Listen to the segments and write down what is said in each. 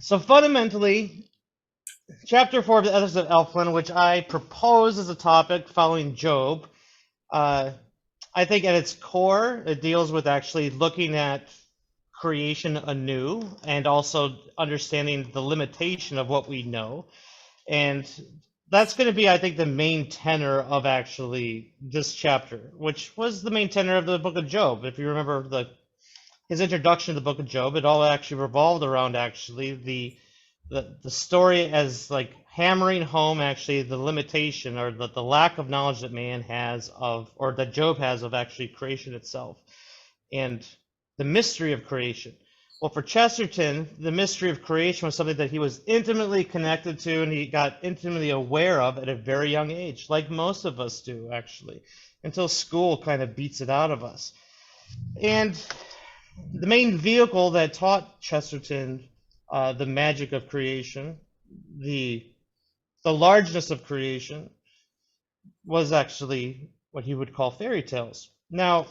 So fundamentally, Chapter 4 of the Ethics of Elfland, which I propose as a topic following Job, uh, I think at its core, it deals with actually looking at creation anew and also understanding the limitation of what we know. And that's going to be, I think, the main tenor of actually this chapter, which was the main tenor of the book of Job. If you remember his introduction to the book of Job, it all actually revolved around actually the story as like hammering home actually the limitation or the lack of knowledge that man has of, or that Job has of actually creation itself and the mystery of creation. Well, for Chesterton, the mystery of creation was something that he was intimately connected to and he got intimately aware of at a very young age, like most of us do actually, until school kind of beats it out of us. And the main vehicle that taught Chesterton the magic of creation, the largeness of creation, was actually what he would call fairy tales. Now,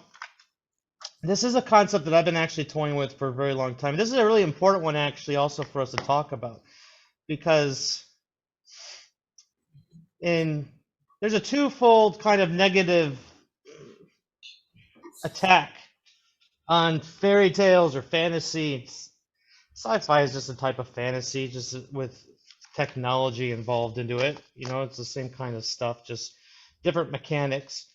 this is a concept that I've been actually toying with for a very long time. This is a really important one actually also for us to talk about because there's a twofold kind of negative attack on fairy tales or fantasy. Sci-fi is just a type of fantasy, just with technology involved into it. You know, it's the same kind of stuff, just different mechanics.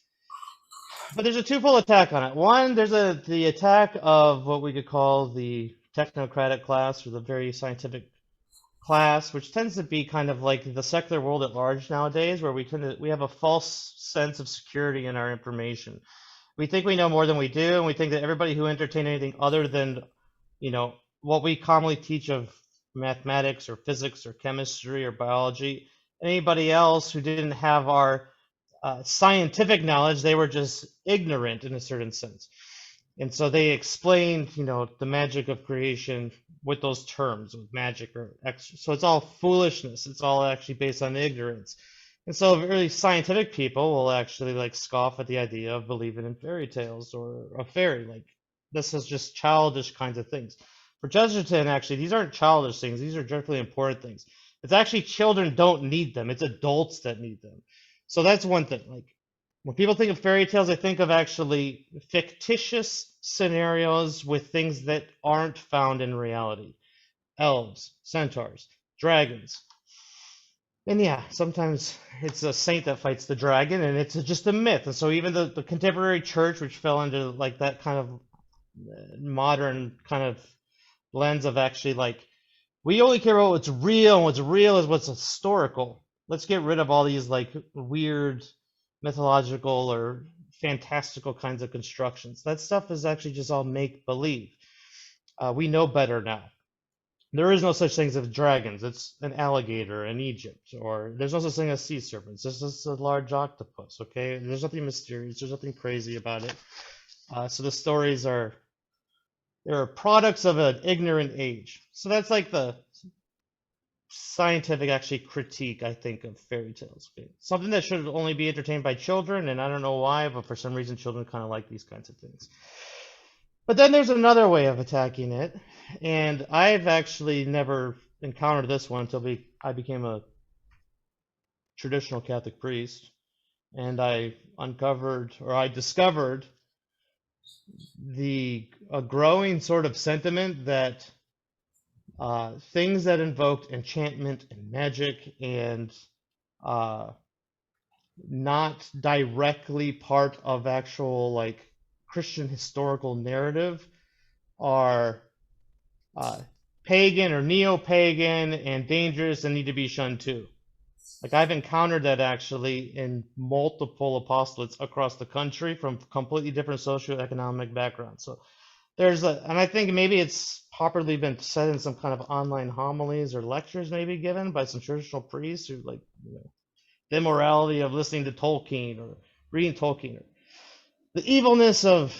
But there's a twofold attack on it. One, there's the attack of what we could call the technocratic class or the very scientific class, which tends to be kind of like the secular world at large nowadays, where we have a false sense of security in our information. We think we know more than we do, and we think that everybody who entertains anything other than, you know, what we commonly teach of mathematics or physics or chemistry or biology, anybody else who didn't have our scientific knowledge, they were just ignorant in a certain sense. And so they explained, you know, the magic of creation with those terms, with magic or extra. So it's all foolishness. It's all actually based on ignorance. And so really scientific people will actually like scoff at the idea of believing in fairy tales or a fairy. Like, this is just childish kinds of things. For Chesterton, actually, these aren't childish things. These are directly important things. It's actually children don't need them. It's adults that need them. So that's one thing. Like, when people think of fairy tales, they think of actually fictitious scenarios with things that aren't found in reality. Elves, centaurs, dragons. And yeah, sometimes it's a saint that fights the dragon, and it's just a myth. And so even the contemporary church, which fell into like that kind of modern kind of lens of actually like, we only care about what's real, and what's real is what's historical. Let's get rid of all these like weird mythological or fantastical kinds of constructions. That stuff is actually just all make believe. We know better now. There is no such thing as dragons. It's an alligator in Egypt, or there's no such thing as sea serpents. It's just a large octopus. Okay, there's nothing mysterious. There's nothing crazy about it. So the stories they're products of an ignorant age. So that's like the scientific actually critique, I think, of fairy tales. Okay? Something that should only be entertained by children, and I don't know why, but for some reason children kind of like these kinds of things. But then there's another way of attacking it, and I've actually never encountered this one until I became a traditional Catholic priest, and I discovered a growing sort of sentiment that things that invoked enchantment and magic and not directly part of actual like Christian historical narrative are pagan or neo-pagan and dangerous and need to be shunned too. Like, I've encountered that actually in multiple apostolates across the country from completely different socioeconomic backgrounds. So and I think maybe it's properly been said in some kind of online homilies or lectures maybe given by some traditional priests who like, you know, the immorality of listening to Tolkien or reading Tolkien, or the evilness of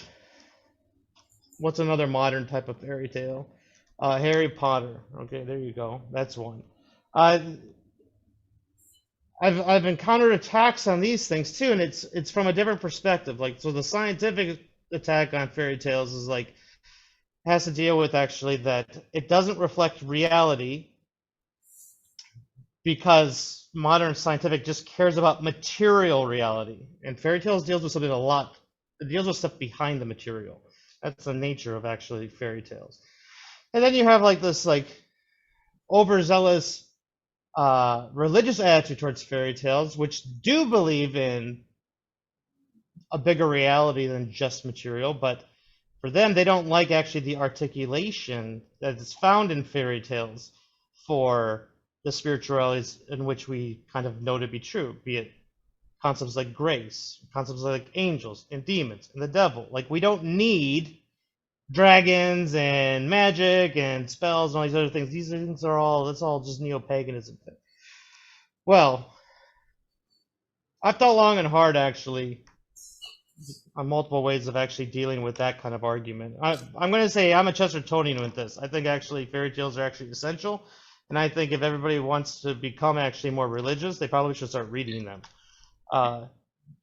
what's another modern type of fairy tale, Harry Potter. Okay, there you go. That's one. I've encountered attacks on these things too, and it's from a different perspective. Like, so the scientific attack on fairy tales is like, has to deal with actually that it doesn't reflect reality because modern scientific just cares about material reality, and fairy tales deals with something a lot. It deals with stuff behind the material. That's the nature of actually fairy tales. And then you have like this like overzealous religious attitude towards fairy tales, which do believe in a bigger reality than just material, but for them, they don't like actually the articulation that is found in fairy tales for the spiritualities in which we kind of know to be true, be it concepts like grace, concepts like angels and demons and the devil. Like, we don't need dragons and magic and spells and all these other things. These things are all, that's all just neo-paganism. Well, I've thought long and hard actually on multiple ways of actually dealing with that kind of argument. I'm going to say I'm a Chestertonian with this. I think actually fairy tales are actually essential, and I think if everybody wants to become actually more religious, they probably should start reading them.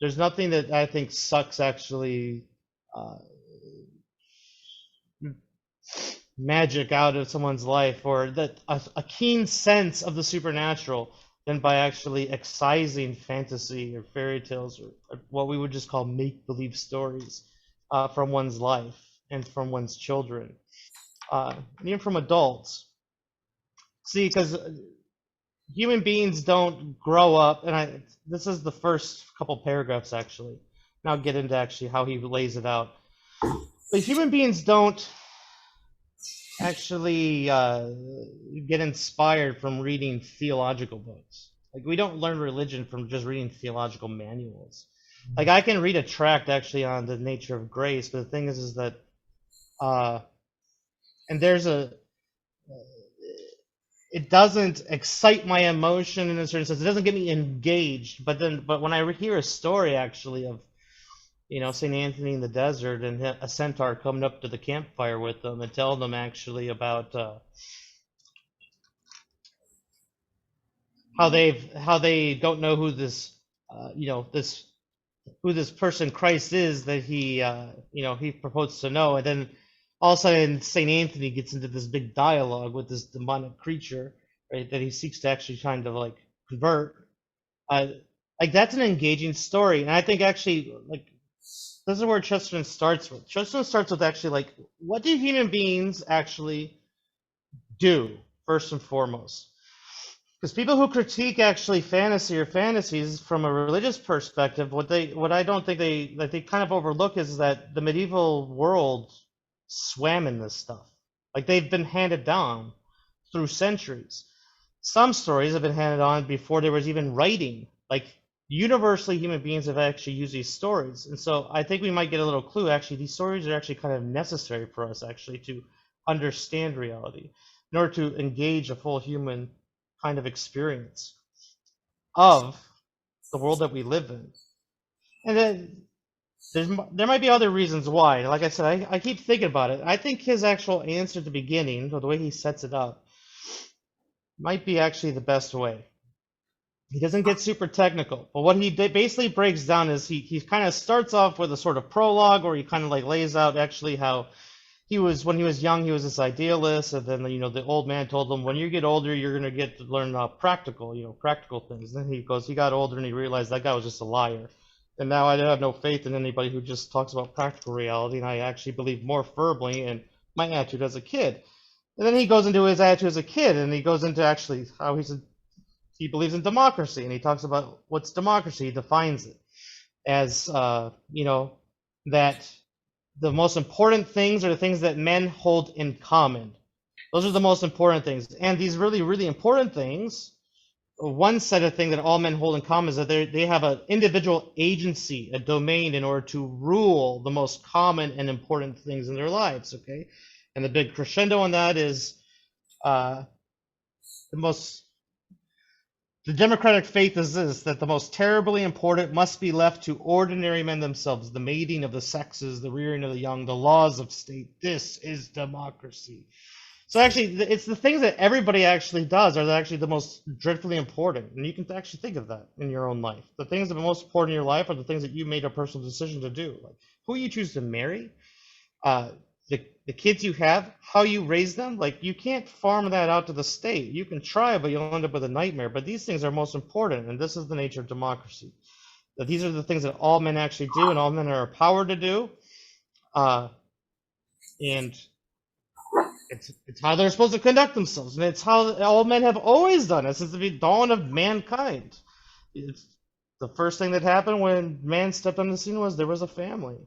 There's nothing that I think sucks actually magic out of someone's life, or that a keen sense of the supernatural, than by actually excising fantasy or fairy tales or what we would just call make-believe stories from one's life and from one's children, and even from adults. See, because human beings don't grow up, and this is the first couple paragraphs actually, and I'll get into actually how he lays it out. But human beings don't actually get inspired from reading theological books. Like, we don't learn religion from just reading theological manuals. Like, I can read a tract actually on the nature of grace, but the thing is that and there's a it doesn't excite my emotion in a certain sense. It doesn't get me engaged. But when I hear a story actually of, you know, St. Anthony in the desert and a centaur coming up to the campfire with them and telling them actually about how they don't know who this who this person Christ is that he he proposed to know, and then all of a sudden St. Anthony gets into this big dialogue with this demonic creature, right, that he seeks to actually trying to like convert. Like, that's an engaging story, and I think actually like this is where Chesterton starts with. Chesterton starts with actually like, what do human beings actually do first and foremost? Because people who critique actually fantasy or fantasies from a religious perspective, what I don't think they kind of overlook is that the medieval world swam in this stuff. Like, they've been handed down through centuries. Some stories have been handed on before there was even writing. Like, universally, human beings have actually used these stories, and so I think we might get a little clue. Actually, these stories are actually kind of necessary for us actually to understand reality, in order to engage a full human kind of experience of the world that we live in. And then there might be other reasons why. Like I said, I keep thinking about it. I think his actual answer at the beginning, or the way he sets it up, might be actually the best way. He doesn't get super technical, but what he basically breaks down is he kind of starts off with a sort of prologue, where he kind of like lays out actually how when he was young, he was this idealist, and then the old man told him, when you get older, you're gonna get to learn practical things. And then he got older and he realized that guy was just a liar, and now I have no faith in anybody who just talks about practical reality, and I actually believe more firmly in my attitude as a kid. And then he goes into his attitude as a kid, and he goes into actually how he believes in democracy, and he talks about what's democracy. He defines it as that the most important things are the things that men hold in common. Those are the most important things. And these really, really important things, one set of things that all men hold in common is that they have an individual agency, a domain, in order to rule the most common and important things in their lives, okay? And the big crescendo on that is the democratic faith is this, that the most terribly important must be left to ordinary men themselves, the mating of the sexes, the rearing of the young, the laws of state. This is democracy. So actually, it's the things that everybody actually does are actually the most dreadfully important. And you can actually think of that in your own life. The things that are most important in your life are the things that you made a personal decision to do. Like who you choose to marry, the kids you have, how you raise them, like you can't farm that out to the state. You can try, but you'll end up with a nightmare. But these things are most important, and this is the nature of democracy. That these are the things that all men actually do, and all men are empowered to do. And it's how they're supposed to conduct themselves, and it's how all men have always done it since the dawn of mankind. It's the first thing that happened when man stepped on the scene was there was a family.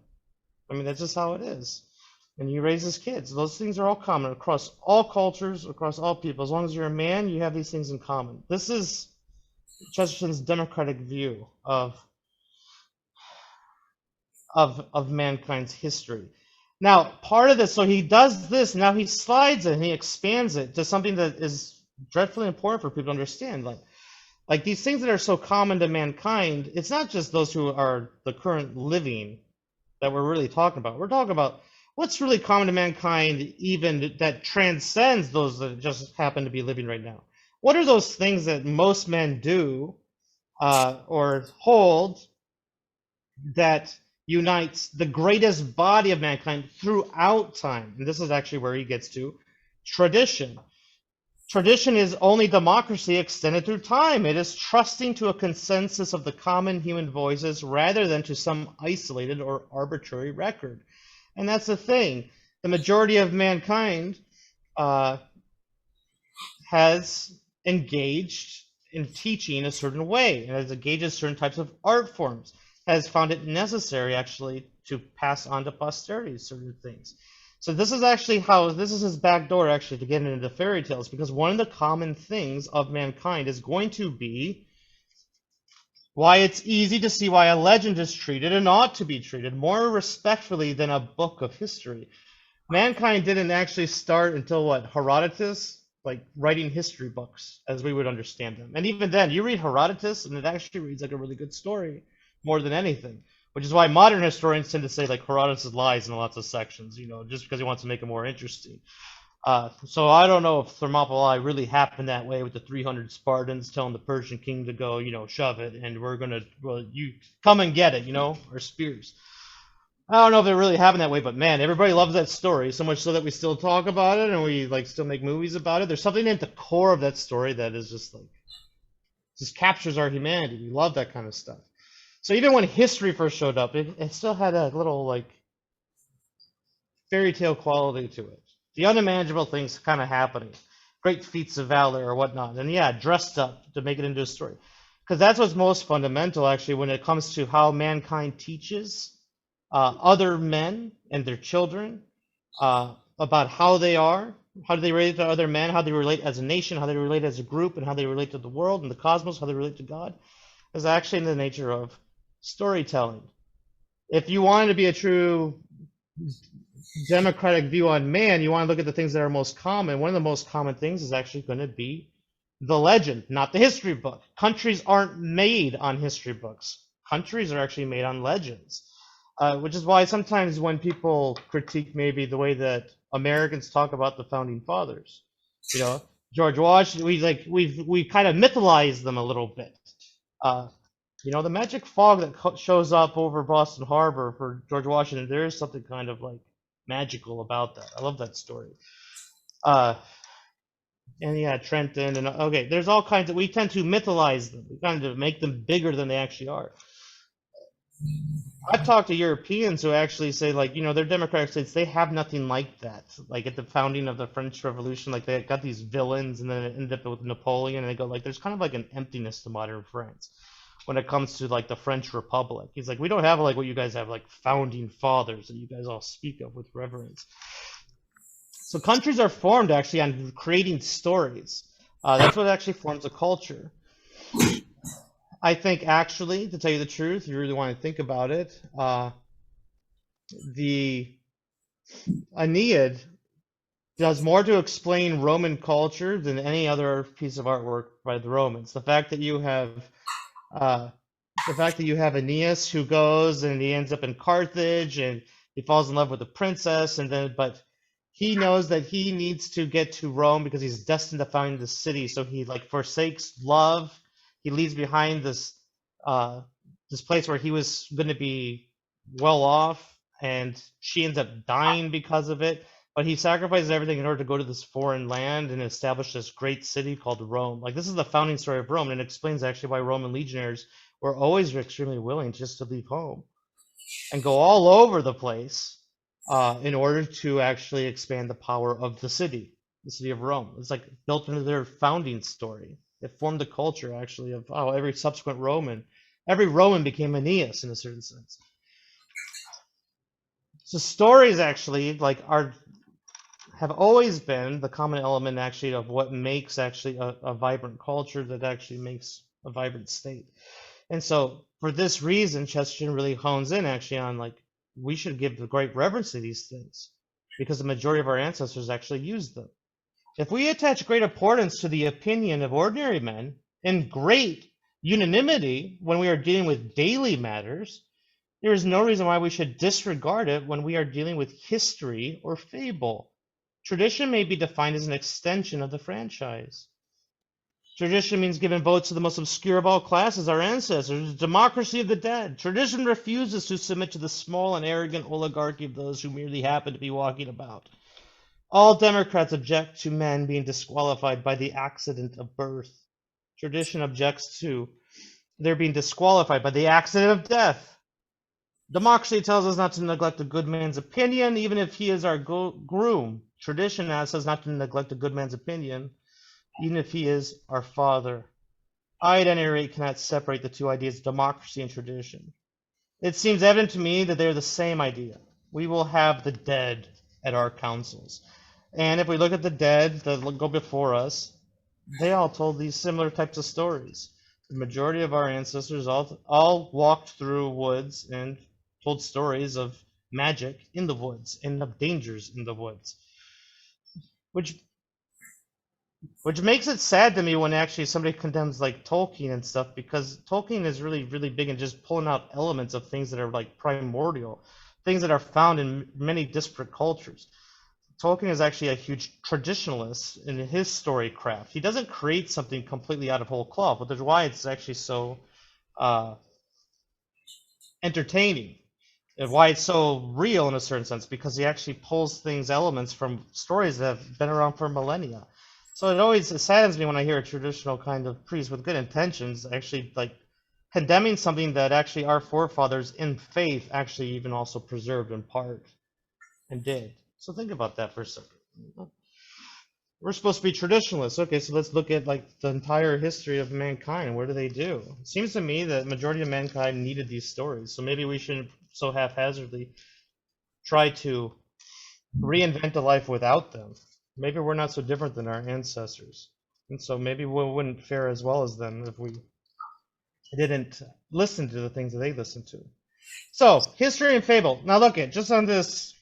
I mean, that's just how it is. And he raises kids. Those things are all common across all cultures, across all people. As long as you're a man, you have these things in common. This is Chesterton's democratic view of mankind's history. Now, part of this, so he does this, now he slides it and he expands it to something that is dreadfully important for people to understand. Like these things that are so common to mankind, it's not just those who are the current living that we're really talking about. We're talking about what's really common to mankind, even that transcends those that just happen to be living right now. What are those things that most men do or hold that unites the greatest body of mankind throughout time? And this is actually where he gets to tradition. Tradition is only democracy extended through time. It is trusting to a consensus of the common human voices rather than to some isolated or arbitrary record. And that's the thing. The majority of mankind has engaged in teaching a certain way and has engaged in certain types of art forms, has found it necessary actually to pass on to posterity certain things. So this is actually this is his back door actually to get into fairy tales, because one of the common things of mankind is going to be why it's easy to see why a legend is treated and ought to be treated more respectfully than a book of history. Mankind didn't actually start until what, Herodotus, like writing history books as we would understand them. And even then, you read Herodotus and it actually reads like a really good story more than anything, which is why modern historians tend to say like Herodotus lies in lots of sections, you know, just because he wants to make it more interesting. So I don't know if Thermopylae really happened that way with the 300 Spartans telling the Persian king to go, you know, shove it, and we're gonna, well, you come and get it, you know, or spears. I don't know if it really happened that way, but man, everybody loves that story so much so that we still talk about it and we like still make movies about it. There's something at the core of that story that is just like just captures our humanity. We love that kind of stuff. So even when history first showed up, it still had a little like fairy tale quality to it. The unimaginable things kind of happening, great feats of valor or whatnot, and yeah, dressed up to make it into a story. Because that's what's most fundamental actually when it comes to how mankind teaches other men and their children about how they are, how do they relate to other men, how they relate as a nation, how they relate as a group, and how they relate to the world and the cosmos, how they relate to God, is actually in the nature of storytelling. If you wanted to be a true democratic view on man, you want to look at the things that are most common. One of the most common things is actually going to be the legend, not the history book. Countries aren't made on history books. Countries are actually made on legends, which is why sometimes when people critique maybe the way that Americans talk about the founding fathers, you know, George Washington, we kind of mythologize them a little bit. You know, the magic fog that shows up over Boston Harbor for George Washington, there is something kind of like magical about that. I love that story. And yeah, Trenton and okay, there's all kinds of, we tend to mythologize them. We kind of make them bigger than they actually are. I've talked to Europeans who actually say, like, you know, their democratic states, they have nothing like that. Like at the founding of the French Revolution, like they got these villains, and then it ended up with Napoleon, and they go like, there's kind of like an emptiness to modern France when it comes to like the French Republic. He's like, we don't have like what you guys have, like founding fathers that you guys all speak of with reverence. So countries are formed actually on creating stories. That's what actually forms a culture. I think actually, to tell you the truth, you really want to think about it, the Aeneid does more to explain Roman culture than any other piece of artwork by the Romans. The fact that you have Aeneas who goes and he ends up in Carthage and he falls in love with a princess, and then but he knows that he needs to get to Rome because he's destined to found the city. So he like forsakes love. He leaves behind this this place where he was going to be well off, and she ends up dying because of it. But he sacrifices everything in order to go to this foreign land and establish this great city called Rome. Like, this is the founding story of Rome, and it explains actually why Roman legionaries were always extremely willing just to leave home and go all over the place in order to actually expand the power of the city of Rome. It's like built into their founding story. It formed the culture actually of how every Roman became Aeneas in a certain sense. So stories actually have always been the common element actually of what makes actually a vibrant culture, that actually makes a vibrant state. And so for this reason, Chesterton really hones in actually on like, we should give the great reverence to these things because the majority of our ancestors actually used them. If we attach great importance to the opinion of ordinary men and great unanimity when we are dealing with daily matters, there is no reason why we should disregard it when we are dealing with history or fable. Tradition may be defined as an extension of the franchise. Tradition means giving votes to the most obscure of all classes, our ancestors, democracy of the dead. Tradition refuses to submit to the small and arrogant oligarchy of those who merely happen to be walking about. All Democrats object to men being disqualified by the accident of birth. Tradition objects to their being disqualified by the accident of death. Democracy tells us not to neglect a good man's opinion, even if he is our groom. Tradition asks us not to neglect a good man's opinion, even if he is our father. I, at any rate, cannot separate the two ideas, democracy and tradition. It seems evident to me that they are the same idea. We will have the dead at our councils. And if we look at the dead that go before us, they all told these similar types of stories. The majority of our ancestors all walked through woods and told stories of magic in the woods and of dangers in the woods. Which makes it sad to me when actually somebody condemns like Tolkien and stuff, because Tolkien is really, really big in just pulling out elements of things that are like primordial, things that are found in many disparate cultures. Tolkien is actually a huge traditionalist in his story craft. He doesn't create something completely out of whole cloth, which is why it's actually so entertaining and why it's so real in a certain sense, because he actually pulls elements from stories that have been around for millennia. So it saddens me when I hear a traditional kind of priest with good intentions actually like condemning something that actually our forefathers in faith actually even also preserved in part and did. So think about that for a second. We're supposed to be traditionalists. Okay, so let's look at like the entire history of mankind. What do they do? It seems to me that the majority of mankind needed these stories. So maybe we shouldn't so haphazardly try to reinvent a life without them. Maybe we're not so different than our ancestors. And so maybe we wouldn't fare as well as them if we didn't listen to the things that they listened to. So, history and fable. Now look at, just on this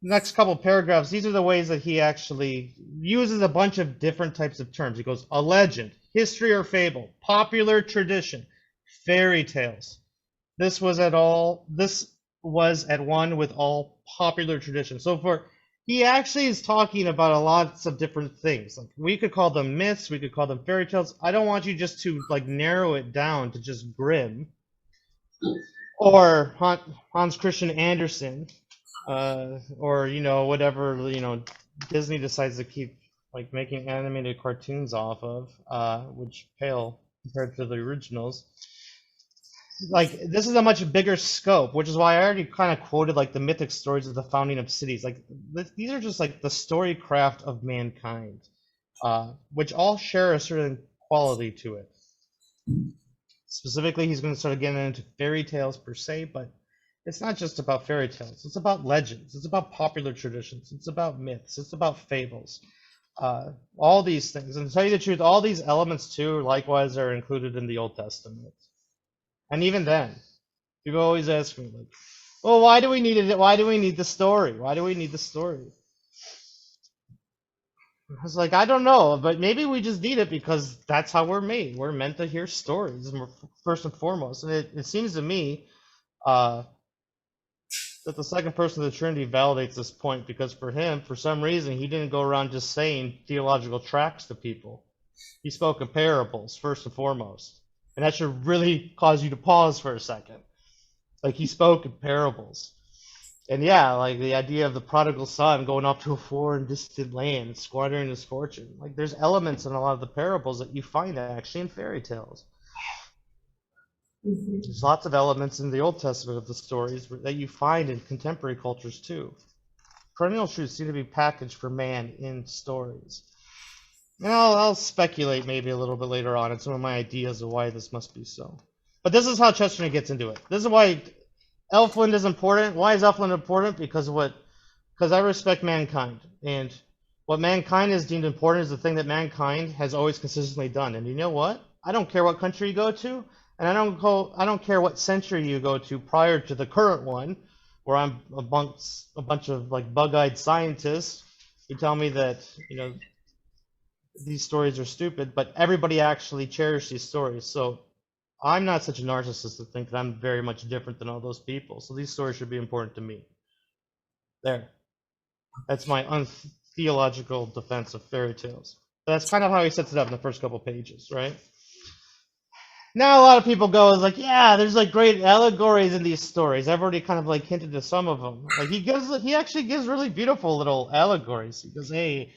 next couple paragraphs, these are the ways that he actually uses a bunch of different types of terms. He goes, a legend, history or fable, popular tradition, fairy tales. This was at one with all popular tradition. So he actually is talking about a lots of different things. Like we could call them myths, we could call them fairy tales. I don't want you just to like narrow it down to just Grimm or Hans Christian Andersen, or whatever Disney decides to keep like making animated cartoons off of, which pale compared to the originals. Like this is a much bigger scope, which is why I already kind of quoted like the mythic stories of the founding of cities. Like these are just like the story craft of mankind, which all share a certain quality to it. Specifically, he's going to start getting into fairy tales per se, but it's not just about fairy tales. It's about legends. It's about popular traditions. It's about myths. It's about fables. All these things. And to tell you the truth, all these elements too, likewise, are included in the Old Testament. And even then, people always ask me, like, well, why do we need it? Why do we need the story? Why do we need the story? I was like, I don't know, but maybe we just need it because that's how we're made. We're meant to hear stories, first and foremost. And it seems to me that the second person of the Trinity validates this point, because for him, for some reason, he didn't go around just saying theological tracts to people. He spoke in parables, first and foremost. And that should really cause you to pause for a second. Like he spoke in parables. And yeah, like the idea of the prodigal son going off to a foreign distant land, squandering his fortune. Like there's elements in a lot of the parables that you find actually in fairy tales. There's lots of elements in the Old Testament of the stories that you find in contemporary cultures too. Perennial truths seem to be packaged for man in stories. And I'll speculate maybe a little bit later on in some of my ideas of why this must be so. But this is how Chesterton gets into it. This is why Elfland is important. Why is Elfland important? Because I respect mankind, and what mankind is deemed important is the thing that mankind has always consistently done. And you know what? I don't care what country you go to, and I don't care what century you go to prior to the current one, where I'm amongst a bunch of like bug-eyed scientists who tell me that these stories are stupid, but everybody actually cherishes these stories. So I'm not such a narcissist to think that I'm very much different than all those people. So these stories should be important to me. There. That's my untheological defense of fairy tales. That's kind of how he sets it up in the first couple pages, right? Now a lot of people go, like, yeah, there's like great allegories in these stories. I've already kind of like hinted to some of them. Like he actually gives really beautiful little allegories. He goes, hey,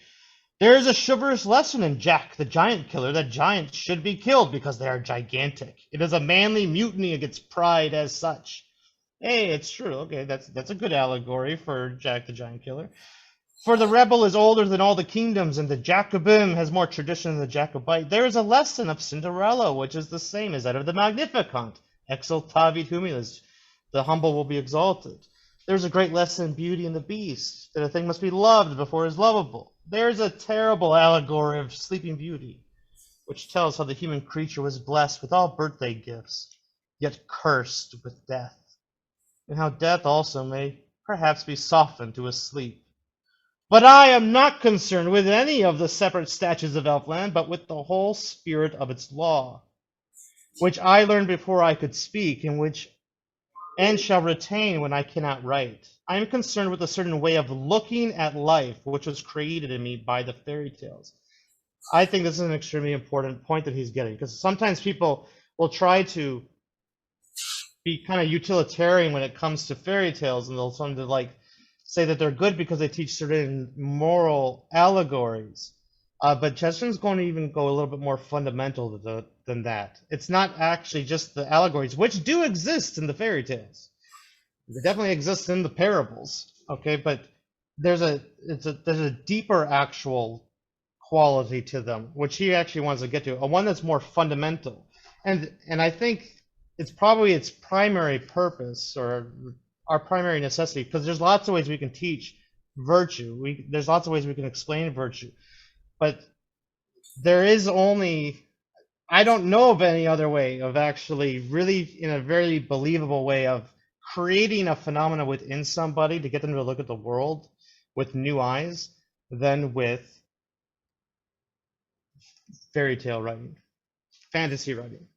there is a chivalrous lesson in Jack, the giant killer, that giants should be killed because they are gigantic. It is a manly mutiny against pride as such. Hey, it's true. Okay, that's a good allegory for Jack the Giant Killer. For the rebel is older than all the kingdoms, and the Jacobin has more tradition than the Jacobite. There is a lesson of Cinderella, which is the same as that of the Magnificat. Exaltavit humilis, the humble will be exalted. There's a great lesson in Beauty and the Beast, that a thing must be loved before it is lovable. There's a terrible allegory of Sleeping Beauty, which tells how the human creature was blessed with all birthday gifts, yet cursed with death, and how death also may perhaps be softened to a sleep. But I am not concerned with any of the separate statutes of Elfland, but with the whole spirit of its law, which I learned before I could speak, and shall retain when I cannot write. I am concerned with a certain way of looking at life, which was created in me by the fairy tales. I think this is an extremely important point that he's getting, because sometimes people will try to be kind of utilitarian when it comes to fairy tales, and they'll sort of like say that they're good because they teach certain moral allegories. But Chesterton's going to even go a little bit more fundamental than that. It's not actually just the allegories, which do exist in the fairy tales. They definitely exist in the parables, okay? But there's a deeper actual quality to them, which he actually wants to get to, one that's more fundamental. And I think it's probably its primary purpose or our primary necessity, because there's lots of ways we can teach virtue. There's lots of ways we can explain virtue. But there is only, I don't know of any other way of actually really, in a very believable way, of creating a phenomena within somebody to get them to look at the world with new eyes than with fairy tale writing, fantasy writing.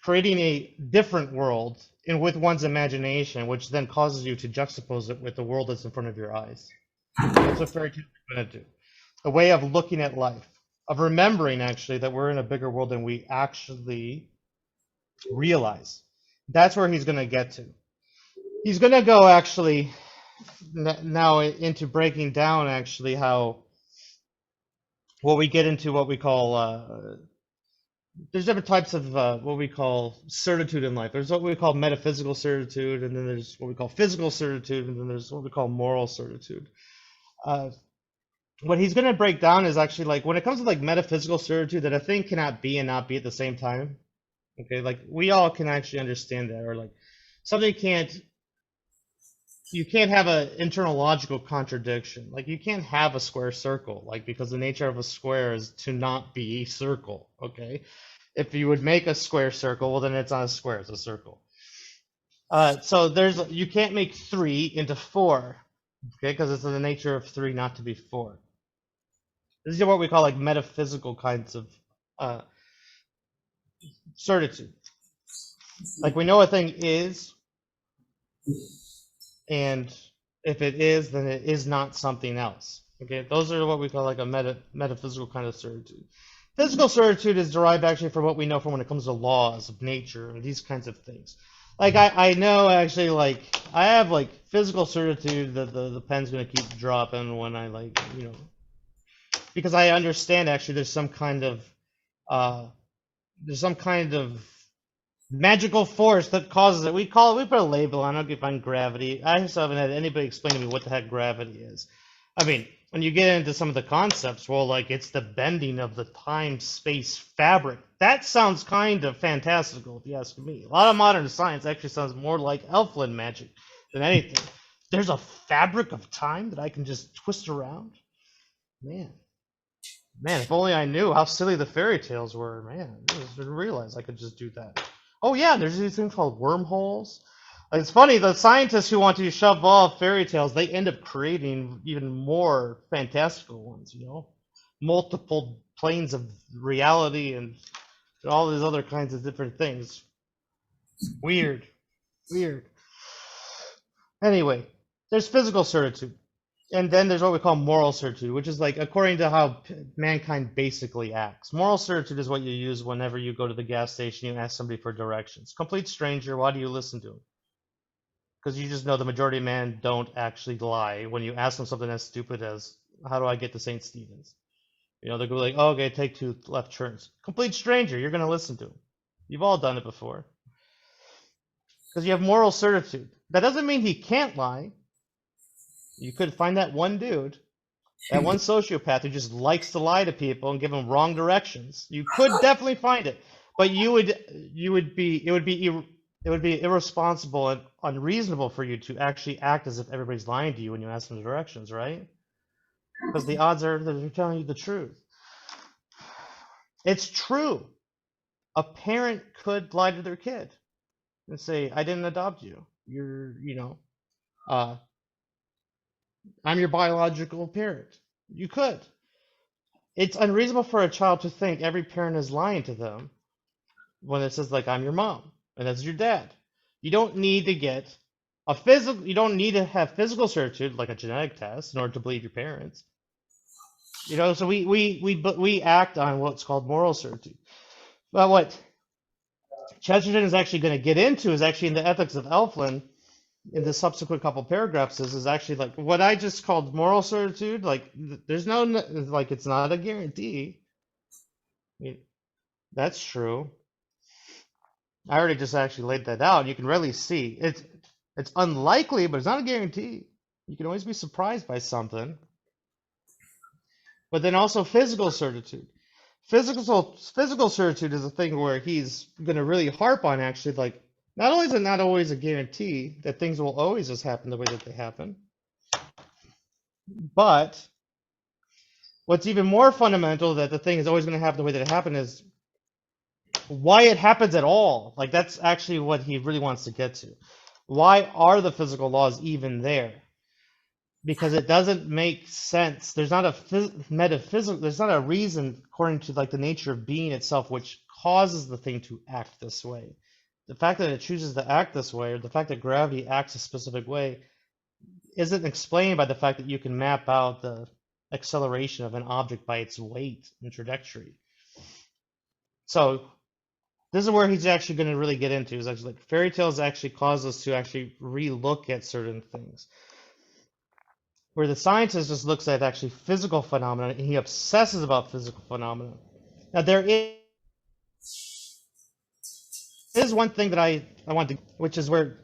Creating a different world with one's imagination, which then causes you to juxtapose it with the world that's in front of your eyes. That's what fairy tales are going to do. A way of looking at life, of remembering actually that we're in a bigger world than we actually realize. That's where he's going to get to. He's going to go actually now into breaking down actually how what we get into what we call there's different types of what we call certitude in life. There's what we call metaphysical certitude, and then there's what we call physical certitude, and then there's what we call moral certitude. What he's going to break down is actually like when it comes to like metaphysical certitude, that a thing cannot be and not be at the same time. Okay, like we all can actually understand that, or like something you can't have an internal logical contradiction. Like you can't have a square circle, like because the nature of a square is to not be a circle. Okay, if you would make a square circle, well then it's not a square, it's a circle. So you can't make 3 into 4, okay, because it's in the nature of 3 not to be 4. These are what we call like metaphysical kinds of certitude. Like we know a thing is, and if it is, then it is not something else. Okay, those are what we call like a metaphysical kind of certitude. Physical certitude is derived actually from what we know from when it comes to laws of nature and these kinds of things. Like I know actually, like I have like physical certitude that the pen's gonna keep dropping when I, like, because I understand actually uh there's some kind of magical force that causes it. We put a label on it. We find gravity. I still haven't had anybody explain to me what the heck gravity is. I mean, when you get into some of the concepts, well, like it's the bending of the time-space fabric. That sounds kind of fantastical, if you ask me. A lot of modern science actually sounds more like Elfland magic than anything. There's a fabric of time that I can just twist around. Man, man, if only I knew how silly the fairy tales were. Man, I just didn't realize I could just do that. Oh yeah, there's these things called wormholes. Like, it's funny, the scientists who want to shove off fairy tales, they end up creating even more fantastical ones, multiple planes of reality and all these other kinds of different things. Weird, weird. Anyway, there's physical certitude. And then there's what we call moral certitude, which is like according to how mankind basically acts. Moral certitude is what you use whenever you go to the gas station, you ask somebody for directions. Complete stranger, why do you listen to them? Because you just know the majority of men don't actually lie when you ask them something as stupid as, how do I get to St. Stephen's? They'll go like, oh, okay, take 2 left turns. Complete stranger, you're going to listen to them. You've all done it before. Because you have moral certitude. That doesn't mean he can't lie. You could find that one dude, that one sociopath who just likes to lie to people and give them wrong directions. You could definitely find it, but it would be irresponsible and unreasonable for you to actually act as if everybody's lying to you when you ask them directions, right? Because the odds are that they're telling you the truth. It's true. A parent could lie to their kid and say, "I didn't adopt you. Uh, I'm your biological parent." You could. It's unreasonable for a child to think every parent is lying to them when it says, like, I'm your mom and that's your dad. You don't need to you don't need to have physical certitude like a genetic test in order to believe your parents. So we act on what's called moral certitude. But what Chesterton is actually going to get into is actually in the Ethics of Elfland, in the subsequent couple paragraphs, is actually like what I just called moral certitude. Like, there's no, like, it's not a guarantee. That's true. I already just actually laid that out. You can really see it's unlikely, but it's not a guarantee. You can always be surprised by something. But then also physical certitude. Physical certitude is a thing where he's going to really harp on, actually, like, not only is it not always a guarantee that things will always just happen the way that they happen, but what's even more fundamental, that the thing is always going to happen the way that it happened, is why it happens at all. Like, that's actually what he really wants to get to. Why are the physical laws even there? Because it doesn't make sense. There's not a metaphysical, there's not a reason according to, like, the nature of being itself which causes the thing to act this way. The fact that it chooses to act this way, or the fact that gravity acts a specific way, isn't explained by the fact that you can map out the acceleration of an object by its weight and trajectory. So this is where he's actually going to really get into. Is actually like fairy tales actually cause us to actually relook at certain things. Where the scientist just looks at actually physical phenomena and he obsesses about physical phenomena. Now there is one thing that I want to, which is where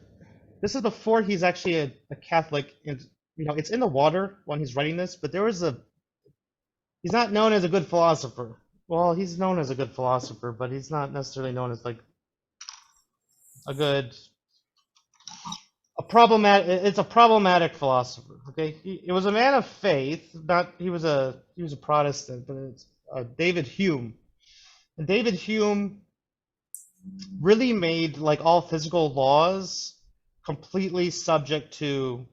this is before he's actually a Catholic, and it's in the water when he's writing this, but he's not known as a good philosopher. Well, he's known as a good philosopher, but he's not necessarily known as like it's a problematic philosopher. Okay, it was a man of faith. He was a Protestant, but it's David Hume. And David Hume really made, like, all physical laws completely subject to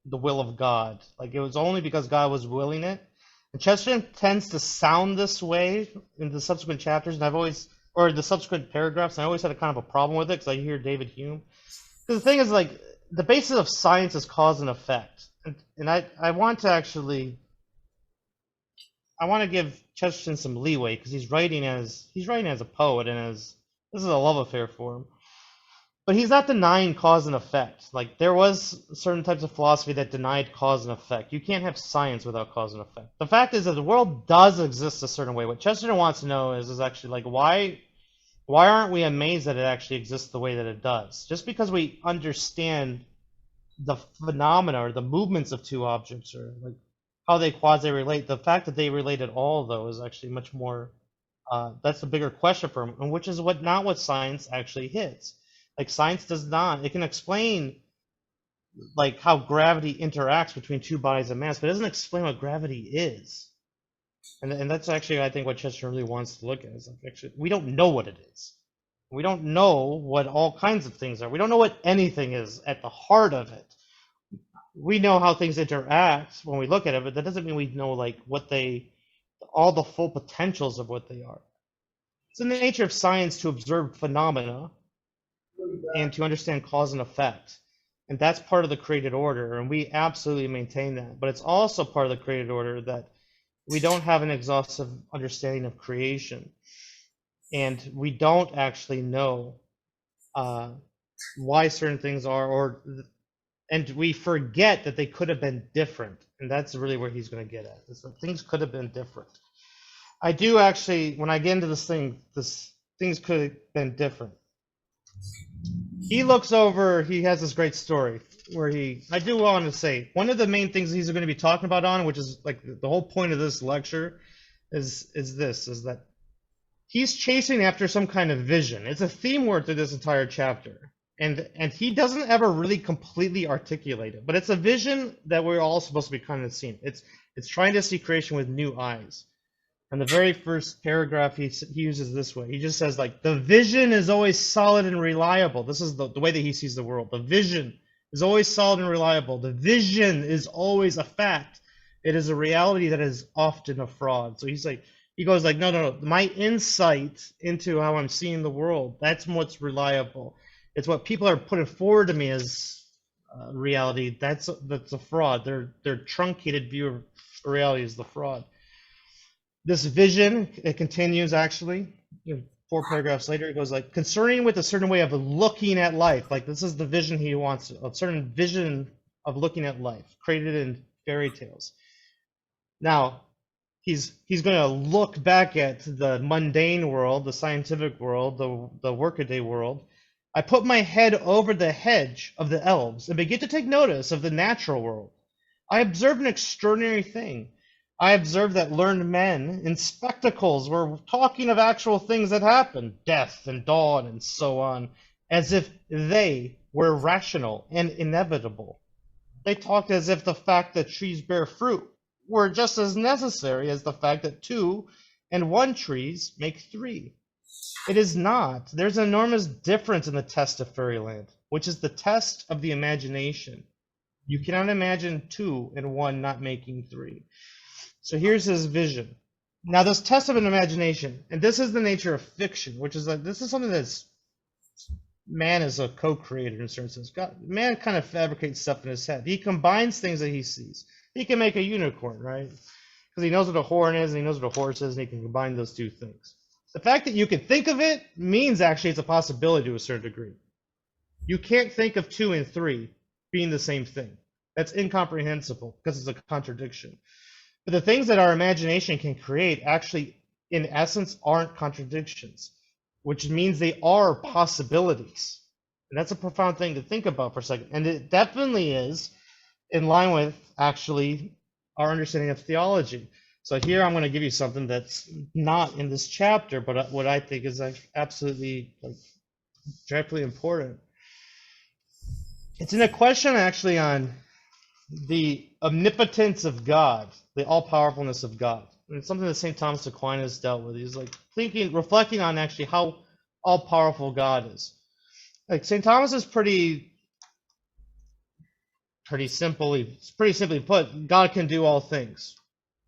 the will of God. Like, it was only because God was willing it. And Chesterton tends to sound this way in the subsequent chapters, and or the subsequent paragraphs, and I always had a kind of a problem with it because I hear David Hume. Because the thing is, like, the basis of science is cause and effect. And I want to give Chesterton some leeway because he's writing as a poet, and this is a love affair for him. But he's not denying cause and effect. Like, there was certain types of philosophy that denied cause and effect. You can't have science without cause and effect. The fact is that the world does exist a certain way. What Chesterton wants to know is actually like, why aren't we amazed that it actually exists the way that it does? Just because we understand the phenomena or the movements of two objects or like how they quasi-relate, the fact that they relate at all, though, is actually much more, that's the bigger question for him, and which is not what science actually hits. Like, science does not, it can explain like how gravity interacts between two bodies of mass, but it doesn't explain what gravity is. And that's actually, I think, what Chester really wants to look at. Is like, actually, we don't know what it is. We don't know what all kinds of things are. We don't know what anything is at the heart of it. We know how things interact when we look at it, but that doesn't mean we know like what all the full potentials of what they are. It's in the nature of science to observe phenomena and to understand cause and effect. And that's part of the created order, and we absolutely maintain that. But it's also part of the created order that we don't have an exhaustive understanding of creation. And we don't actually know why certain things are, and we forget that they could have been different. And that's really where he's going to get at, is that things could have been different. I do actually, when I get into this things could have been different. He looks over, he has this great story where I do want to say, one of the main things he's going to be talking about on, which is like the whole point of this lecture, is that he's chasing after some kind of vision. It's a theme word through this entire chapter. And he doesn't ever really completely articulate it, but it's a vision that we're all supposed to be kind of seeing. It's trying to see creation with new eyes. And the very first paragraph he uses this way. He just says, like, the vision is always solid and reliable. This is the way that he sees the world. The vision is always solid and reliable. The vision is always a fact. It is a reality that is often a fraud. So he goes like, no. My insight into how I'm seeing the world, that's what's reliable. It's what people are putting forward to me as reality. That's a fraud. Their truncated view of reality is the fraud. This vision, it continues actually, 4 paragraphs later, it goes like, concerning with a certain way of looking at life. Like, this is the vision he wants, a certain vision of looking at life, created in fairy tales. Now, he's going to look back at the mundane world, the scientific world, the workaday world. I put my head over the hedge of the elves and begin to take notice of the natural world. I observe an extraordinary thing. I observed that learned men in spectacles were talking of actual things that happened, death and dawn and so on, as if they were rational and inevitable. They talked as if the fact that trees bear fruit were just as necessary as the fact that 2 and 1 trees make 3. It is not. There's an enormous difference in the test of fairyland, which is the test of the imagination. You cannot imagine 2 and 1 not making 3. So here's his vision. Now, this test of an imagination, and this is the nature of fiction, which is like, this is something that's, man is a co-creator in a certain sense. Man kind of fabricates stuff in his head. He combines things that he sees. He can make a unicorn, right? Because he knows what a horn is and he knows what a horse is, and he can combine those 2 things. The fact that you can think of it means actually it's a possibility to a certain degree. You can't think of 2 and 3 being the same thing. That's incomprehensible because it's a contradiction. But the things that our imagination can create actually, in essence, aren't contradictions, which means they are possibilities. And that's a profound thing to think about for a second. And it definitely is in line with, actually, our understanding of theology. So here I'm going to give you something that's not in this chapter, but what I think is absolutely directly important. It's in a question actually on the omnipotence of God, the all-powerfulness of God. And it's something that St. Thomas Aquinas dealt with. He's like reflecting on actually how all-powerful God is. Like, St. Thomas is pretty simply put, God can do all things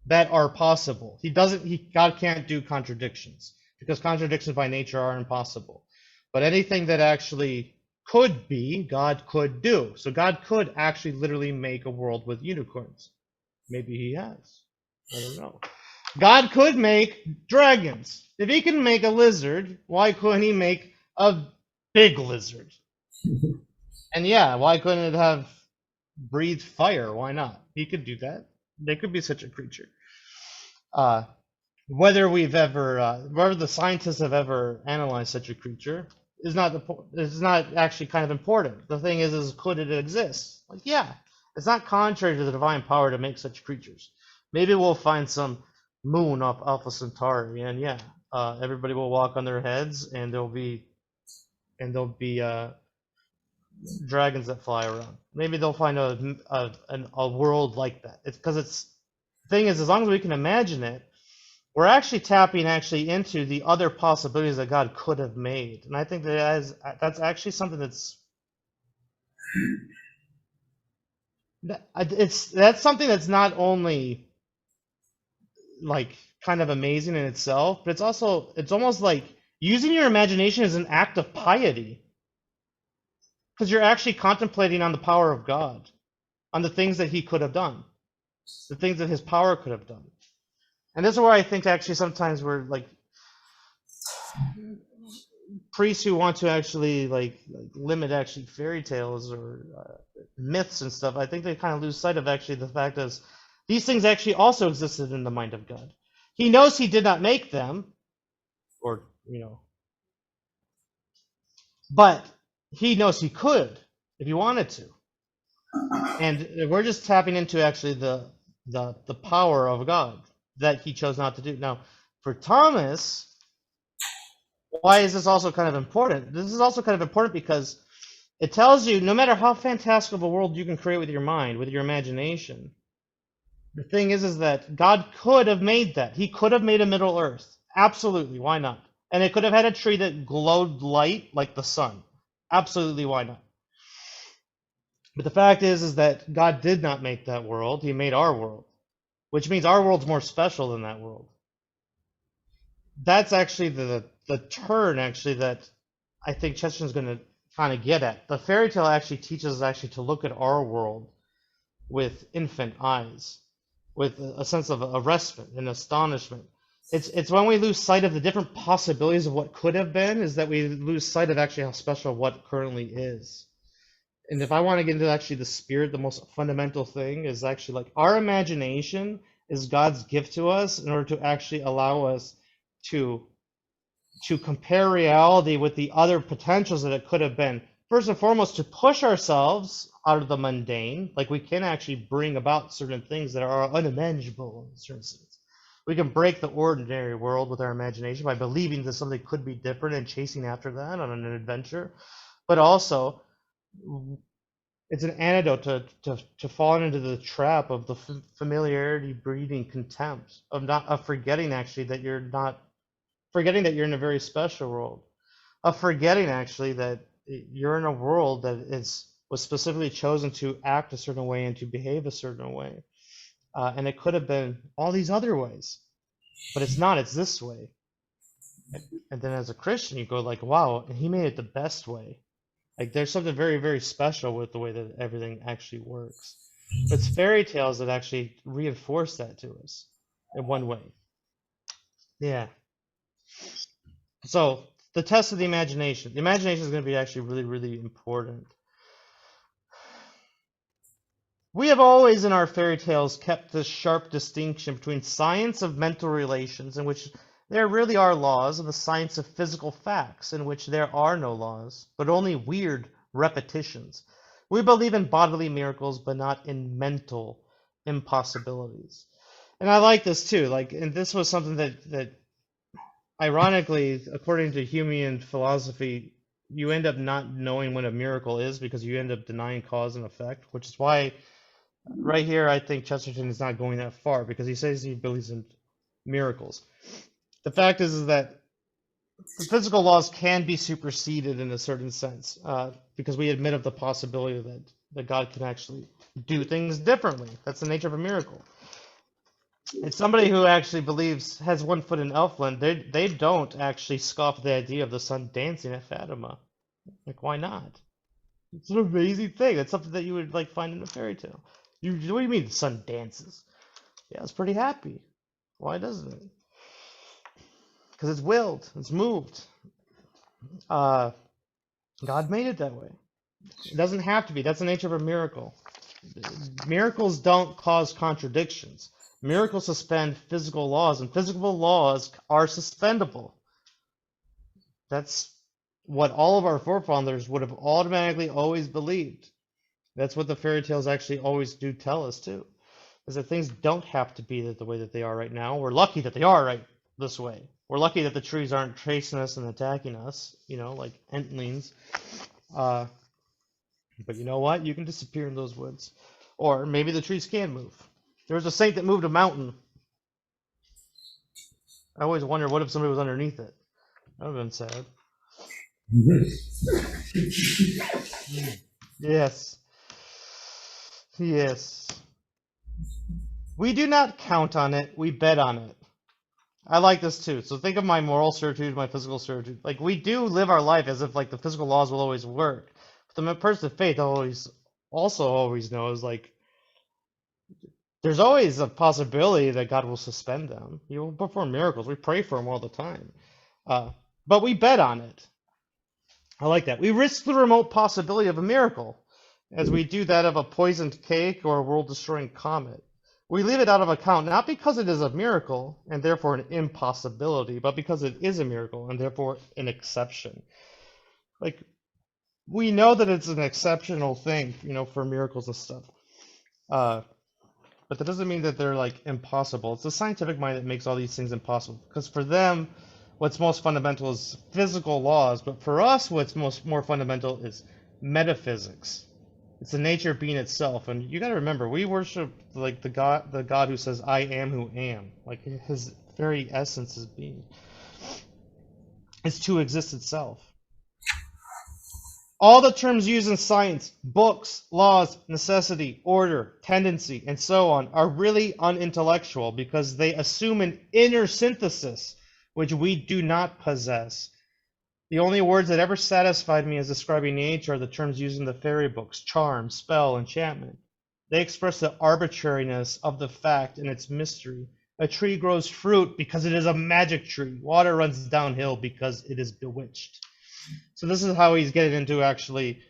that are possible. God can't do contradictions, because contradictions by nature are impossible. But anything that actually could be, God could do. So God could actually literally make a world with unicorns. Maybe he has. I don't know. God could make dragons. If he can make a lizard, why couldn't he make a big lizard? And yeah, why couldn't it have breathed fire? Why not? He could do that. There could be such a creature. Uh, whether the scientists have ever analyzed such a creature is not actually kind of important. The thing is could it exist? Like, yeah, it's not contrary to the divine power to make such creatures. Maybe we'll find some moon off Alpha Centauri, and yeah, everybody will walk on their heads, and there'll be dragons that fly around. Maybe they'll find a world like that. It's because it's the thing is, as long as we can imagine it, we're actually tapping into the other possibilities that God could have made, and I think that's actually something that's something that's not only like kind of amazing in itself, but it's almost like using your imagination as an act of piety, because you're actually contemplating on the power of God, on the things that He could have done, the things that His power could have done. And this is where I think actually sometimes we're like priests who want to actually limit actually fairy tales or myths and stuff. I think they kind of lose sight of actually the fact is these things actually also existed in the mind of God. He knows He did not make them, or but He knows He could if He wanted to. And we're just tapping into actually the power of God that He chose not to do. Now, for Thomas, why is this also kind of important? This is also kind of important because it tells you no matter how fantastic of a world you can create with your mind, with your imagination, the thing is that God could have made that. He could have made a Middle Earth. Absolutely, why not? And it could have had a tree that glowed light like the sun. Absolutely, why not? But the fact is that God did not make that world. He made our world, which means our world's more special than that world. That's actually the turn actually that I think Chesterton's going to kind of get at. The fairy tale actually teaches us actually to look at our world with infant eyes, with a sense of arrestment and astonishment. It's when we lose sight of the different possibilities of what could have been, is that we lose sight of actually how special what currently is. And if I want to get into actually the spirit, the most fundamental thing is actually like our imagination is God's gift to us in order to actually allow us to compare reality with the other potentials that it could have been. First and foremost, to push ourselves out of the mundane. Like we can actually bring about certain things that are unimaginable in certain sense. We can break the ordinary world with our imagination by believing that something could be different and chasing after that on an adventure. But also, it's an antidote to falling into the trap of the familiarity breeding contempt of forgetting actually that you're not forgetting that you're in a very special world, of forgetting actually that you're in a world that was specifically chosen to act a certain way and to behave a certain way, and it could have been all these other ways, but it's not. It's this way. And then as a Christian, you go like, wow, and He made it the best way. Like there's something very, very special with the way that everything actually works. It's fairy tales that actually reinforce that to us in one way. Yeah. So the test of the imagination. The imagination is going to be actually really, really important. We have always in our fairy tales kept this sharp distinction between science of mental relations, in which there really are laws, and the science of physical facts, in which there are no laws, but only weird repetitions. We believe in bodily miracles, but not in mental impossibilities. And I like this too. And this was something that ironically, according to Humean philosophy, you end up not knowing what a miracle is because you end up denying cause and effect, which is why right here I think Chesterton is not going that far, because he says he believes in miracles. The fact is that the physical laws can be superseded in a certain sense, because we admit of the possibility that God can actually do things differently. That's the nature of a miracle. And somebody who actually has one foot in Elfland, they don't actually scoff the idea of the sun dancing at Fatima. Like, why not? It's an amazing thing. That's something that you would find in a fairy tale. What do you mean the sun dances? Yeah, it's pretty happy. Why doesn't it? Because it's willed. It's moved. God made it that way. It doesn't have to be. That's the nature of a miracle. Miracles don't cause contradictions. Miracles suspend physical laws, and physical laws are suspendable. That's what all of our forefathers would have automatically always believed. That's what the fairy tales actually always do tell us too, is that things don't have to be the way that they are right now. We're lucky that they are right this way. We're lucky that the trees aren't chasing us and attacking us, like entlings. But you know what? You can disappear in those woods. Or maybe the trees can move. There was a saint that moved a mountain. I always wonder, what if somebody was underneath it? That would have been sad. Yes. Yes. We do not count on it, we bet on it. I like this too. So think of my moral certitude, my physical certitude. Like, we do live our life as if like the physical laws will always work. But the person of faith always knows, like, there's always a possibility that God will suspend them. He will perform miracles. We pray for him all the time. But we bet on it. I like that. We risk the remote possibility of a miracle, as we do that of a poisoned cake or a world-destroying comet. We leave it out of account, not because it is a miracle and therefore an impossibility, but because it is a miracle and therefore an exception. Like, we know that it's an exceptional thing, for miracles and stuff. But that doesn't mean that they're like impossible. It's the scientific mind that makes all these things impossible. Because for them, what's most fundamental is physical laws, but for us, what's more fundamental is metaphysics. It's the nature of being itself, and you got to remember, we worship like the God who says, "I am who am." Like, his very essence is being. It's to exist itself. All the terms used in science, books, laws, necessity, order, tendency, and so on, are really unintellectual because they assume an inner synthesis which we do not possess. The only words that ever satisfied me as describing nature are the terms used in the fairy books: charm, spell, enchantment. They express the arbitrariness of the fact and its mystery. A tree grows fruit because it is a magic tree. Water runs downhill because it is bewitched. So this is how he's getting into actually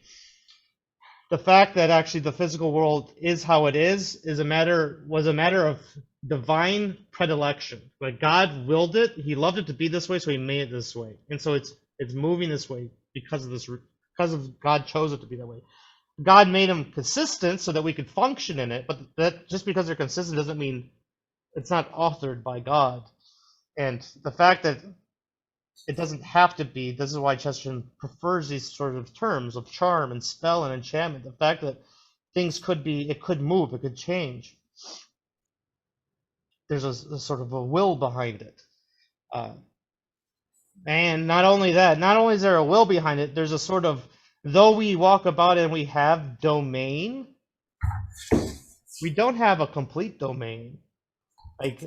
the fact that actually the physical world is how it was a matter of divine predilection. Like, God willed it, he loved it to be this way, so he made it this way. And so it's moving this way because of God chose it to be that way. God made them consistent so that we could function in it, but that just because they're consistent doesn't mean it's not authored by God. And the fact that it doesn't have to be, this is why Chesterton prefers these sort of terms of charm and spell and enchantment. The fact that things could move, it could change. There's a sort of a will behind it. And not only that, not only is there a will behind it, there's a sort of, though we walk about and we have domain, we don't have a complete domain. Like,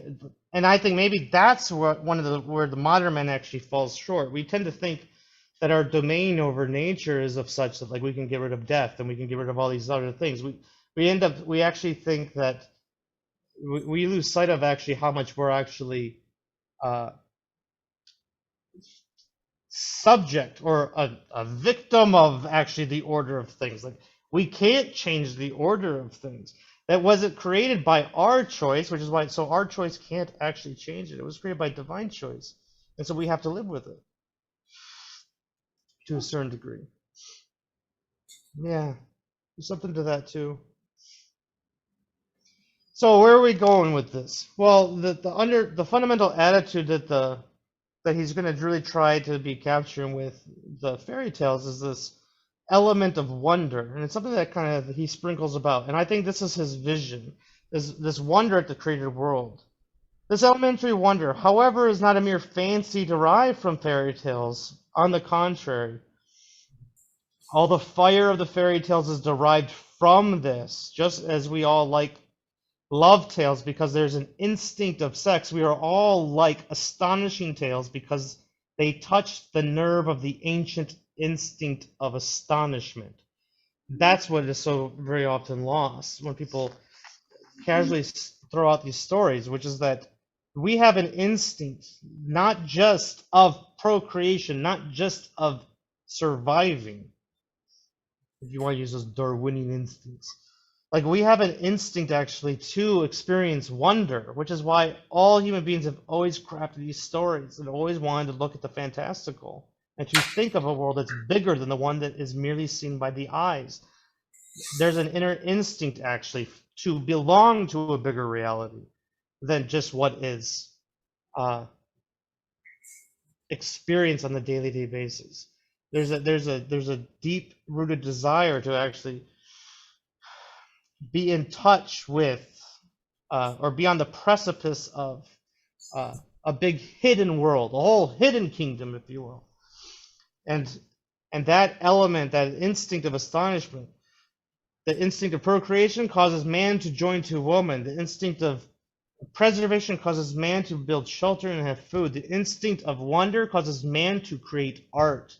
and I think maybe that's where the modern man actually falls short. We tend to think that our domain over nature is of such that, like, we can get rid of death and we can get rid of all these other things. We actually think that we lose sight of actually how much we're actually subject or a victim of actually the order of things. Like, we can't change the order of things. That wasn't created by our choice, which is why, so our choice can't actually change it. It was created by divine choice. And so we have to live with it to a certain degree. Yeah, there's something to that too. So where are we going with this? Well, the fundamental attitude that he's going to really try to be capturing with the fairy tales is this element of wonder, and it's something that kind of he sprinkles about, and I think this is his vision, is this wonder at the created world. This elementary wonder, however, is not a mere fancy derived from fairy tales. On the contrary, all the fire of the fairy tales is derived from this, just as we all like love tales because there's an instinct of sex. We are all like astonishing tales because they touch the nerve of the ancient instinct of astonishment. That's what is so very often lost when people casually throw out these stories, which is that we have an instinct not just of procreation, not just of surviving, if you want to use those Darwinian instincts. Like we have an instinct actually to experience wonder, which is why all human beings have always crafted these stories and always wanted to look at the fantastical and to think of a world that's bigger than the one that is merely seen by the eyes. There's an inner instinct actually to belong to a bigger reality than just what is experienced on the daily basis. There's a deep rooted desire to actually be in touch with or be on the precipice of a big hidden world, a whole hidden kingdom, if you will. And that element, that instinct of astonishment, the instinct of procreation causes man to join to woman. The instinct of preservation causes man to build shelter and have food. The instinct of wonder causes man to create art.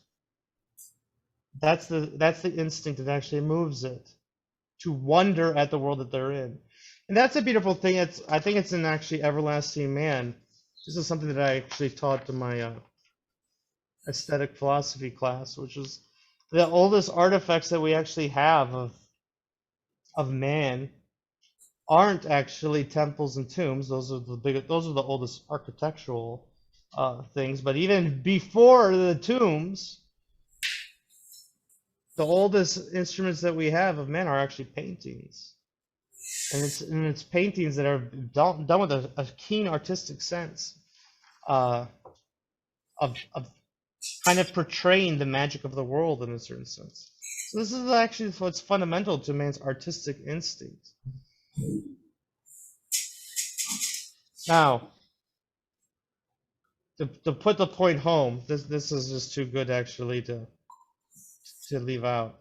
That's the instinct that actually moves it, to wonder at the world that they're in. And that's a beautiful thing. I think it's in actually Everlasting Man. This is something that I actually taught to my aesthetic philosophy class, which is the oldest artifacts that we actually have of man aren't actually temples and tombs. Those are the oldest architectural things. But even before the tombs, the oldest instruments that we have of men are actually paintings, and it's paintings that are done with a keen artistic sense of kind of portraying the magic of the world in a certain sense. So this is actually what's fundamental to man's artistic instinct. Now, to put the point home, this is just too good actually to leave out.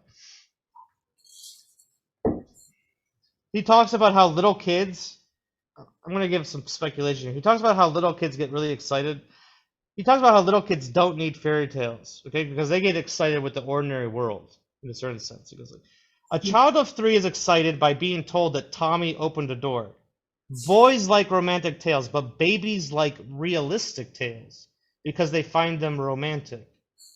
He talks about how little kids, I'm going to give some speculation here. He talks about how little kids get really excited. He talks about how little kids don't need fairy tales, okay, because they get excited with the ordinary world in a certain sense. He goes like, a child of 3 is excited by being told that Tommy opened a door. Boys like romantic tales, but babies like realistic tales because they find them romantic.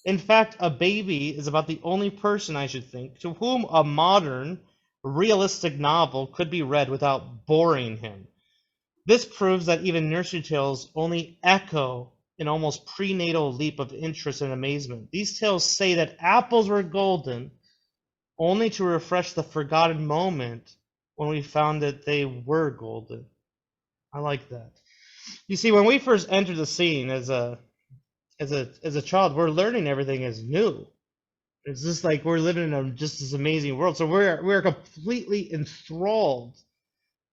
In fact, a baby is about the only person, I should think, to whom a modern, realistic novel could be read without boring him. This proves that even nursery tales only echo an almost prenatal leap of interest and amazement. These tales say that apples were golden, only to refresh the forgotten moment when we found that they were golden. I like that. You see, when we first enter the scene as a child, we're learning everything is new. It's just like we're living in just this amazing world. So we're completely enthralled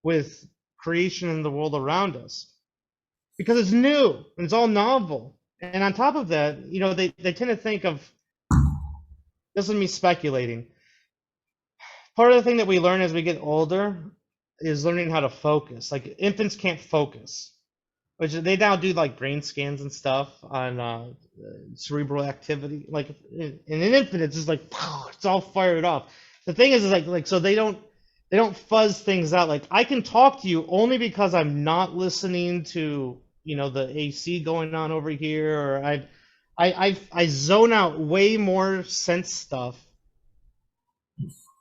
with creation and the world around us because it's new and it's all novel. And on top of that, you know, they tend to think of, this is me speculating. Part of the thing that we learn as we get older is learning how to focus. Like infants can't focus, which they now do like brain scans and stuff on cerebral activity. Like in an infant, it's just like it's all fired off. The thing is like so they don't fuzz things out. Like I can talk to you only because I'm not listening to, you know, the AC going on over here, or I zone out way more sense stuff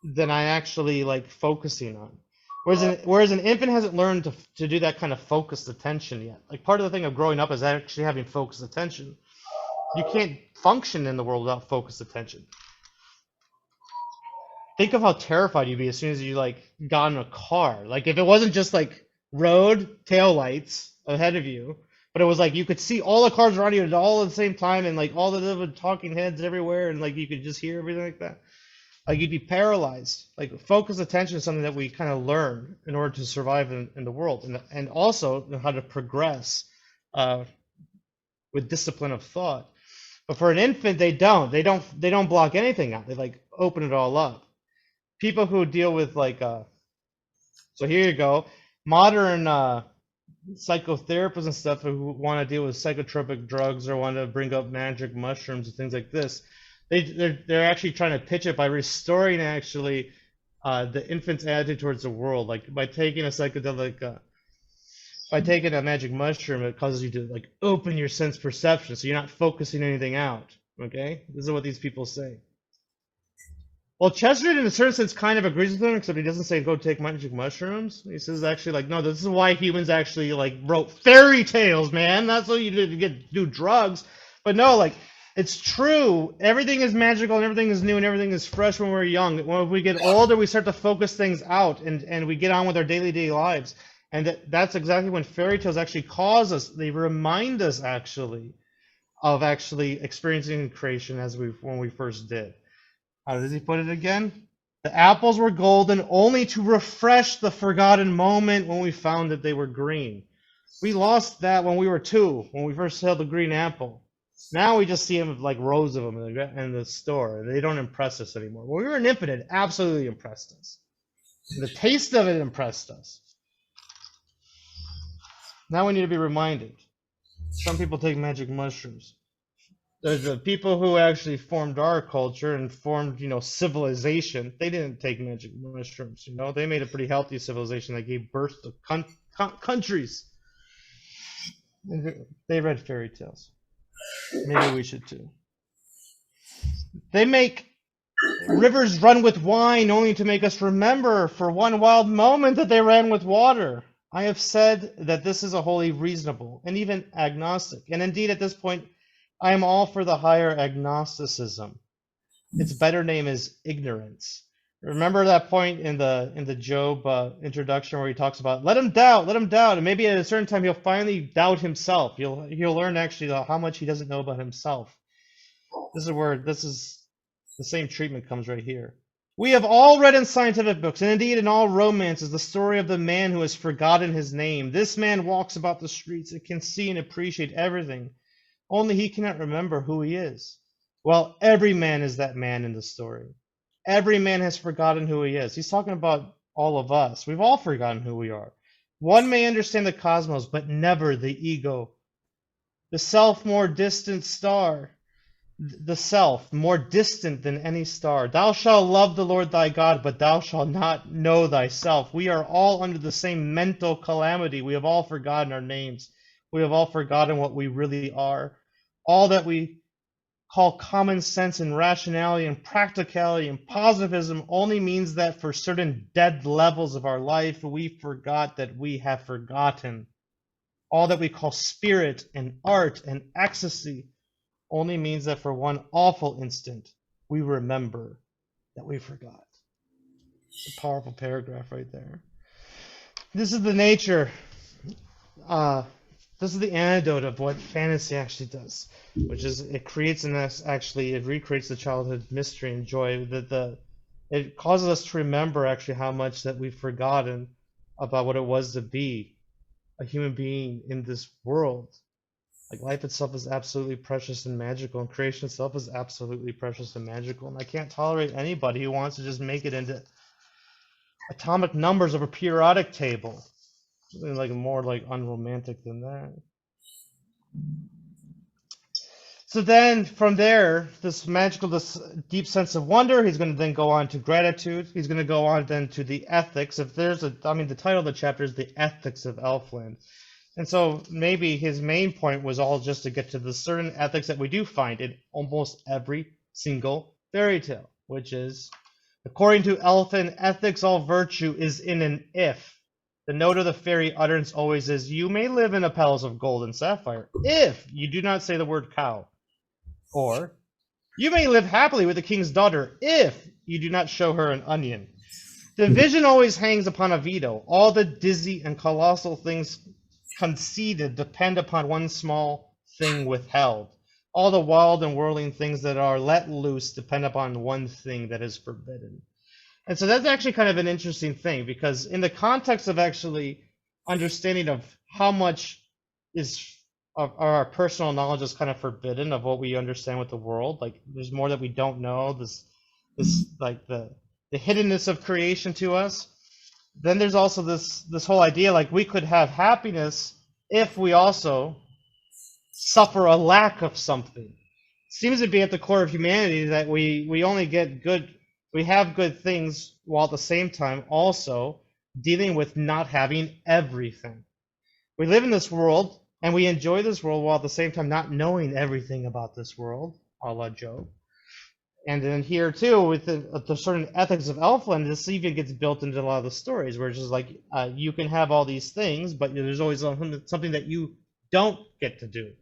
than I actually like focusing on. Whereas an infant hasn't learned to do that kind of focused attention yet. Like part of the thing of growing up is actually having focused attention. You can't function in the world without focused attention. Think of how terrified you'd be as soon as you like got in a car. Like if it wasn't just like road taillights ahead of you, but it was like you could see all the cars around you all at the same time and like all the little talking heads everywhere and like you could just hear everything like that. Like you'd be paralyzed. Like focused attention is something that we kind of learn in order to survive in the world, and also how to progress with discipline of thought. But for an infant, they don't block anything out. They like open it all up. People who deal with like so here you go, modern psychotherapists and stuff who want to deal with psychotropic drugs or want to bring up magic mushrooms and things like this. They're actually trying to pitch it by restoring actually the infant's attitude towards the world, like by taking a psychedelic, by taking a magic mushroom, it causes you to like open your sense perception, so you're not focusing anything out. Okay, this is what these people say. Well, Chesterton, in a certain sense, kind of agrees with him, except he doesn't say go take magic mushrooms. He says actually, like, no, this is why humans actually like wrote fairy tales, man. That's what you did to do drugs. But no, like, it's true. Everything is magical and everything is new and everything is fresh when we're young. When we get older, we start to focus things out and we get on with our daily lives. And that's exactly when fairy tales actually cause us. They remind us actually of actually experiencing creation when we first did. How does he put it again? The apples were golden only to refresh the forgotten moment when we found that they were green. We lost that when we were 2, when we first held the green apple. Now we just see them like rows of them in the store. They don't impress us anymore. When we were an infant, it absolutely impressed us. The taste of it impressed us. Now we need to be reminded. Some people take magic mushrooms. The people who actually formed our culture and formed, civilization, they didn't take magic mushrooms. They made a pretty healthy civilization that gave birth to countries. They read fairy tales. Maybe we should too. They make rivers run with wine only to make us remember for one wild moment that they ran with water. I have said that this is a wholly reasonable and even agnostic. And indeed, at this point, I am all for the higher agnosticism. Its better name is ignorance. Remember that point in the Job introduction where he talks about let him doubt, and maybe at a certain time he'll finally doubt himself. He'll learn actually how much he doesn't know about himself. This is the same treatment comes right here. We have all read in scientific books, and indeed in all romances, the story of the man who has forgotten his name. This man walks about the streets and can see and appreciate everything. Only he cannot remember who he is. Well, every man is that man in the story. Every man has forgotten who he is. He's talking about all of us. We've all forgotten who we are. One may understand the cosmos, but never the ego. The self more distant star. The self more distant than any star. Thou shalt love the Lord thy God, but thou shalt not know thyself. We are all under the same mental calamity. We have all forgotten our names. We have all forgotten what we really are. All that we call common sense and rationality and practicality and positivism only means that for certain dead levels of our life, we forgot that we have forgotten. All that we call spirit and art and ecstasy only means that for one awful instant, we remember that we forgot. It's a powerful paragraph right there. This is the nature. This is the antidote of what fantasy actually does, which is it creates in us it recreates the childhood mystery and joy. It causes us to remember actually how much that we've forgotten about what it was to be a human being in this world. Like life itself is absolutely precious and magical, and creation itself is absolutely precious and magical. And I can't tolerate anybody who wants to just make it into atomic numbers of a periodic table. Something like more like unromantic than that. So then from there, this deep sense of wonder, he's going to then go on to gratitude. He's going to go on then to the ethics. The title of the chapter is the Ethics of Elfland. And so maybe his main point was all just to get to the certain ethics that we do find in almost every single fairy tale, which is, according to Elfin ethics, all virtue is in an if. The note of the fairy utterance always is, you may live in a palace of gold and sapphire if you do not say the word cow. Or, you may live happily with the king's daughter if you do not show her an onion. The vision always hangs upon a veto. All the dizzy and colossal things conceded depend upon one small thing withheld. All the wild and whirling things that are let loose depend upon one thing that is forbidden. And so that's actually kind of an interesting thing, because in the context of actually understanding of how much of our personal knowledge is kind of forbidden of what we understand with the world, like there's more that we don't know, this like the hiddenness of creation to us. Then there's also this whole idea like we could have happiness if we also suffer a lack of something. It seems to be at the core of humanity that we only get good. We have good things while at the same time also dealing with not having everything. We live in this world and we enjoy this world while at the same time not knowing everything about this world, a la Job. And then here too, with the certain ethics of Elfland, this even gets built into a lot of the stories, where it's just like you can have all these things, but there's always something that you don't get to do.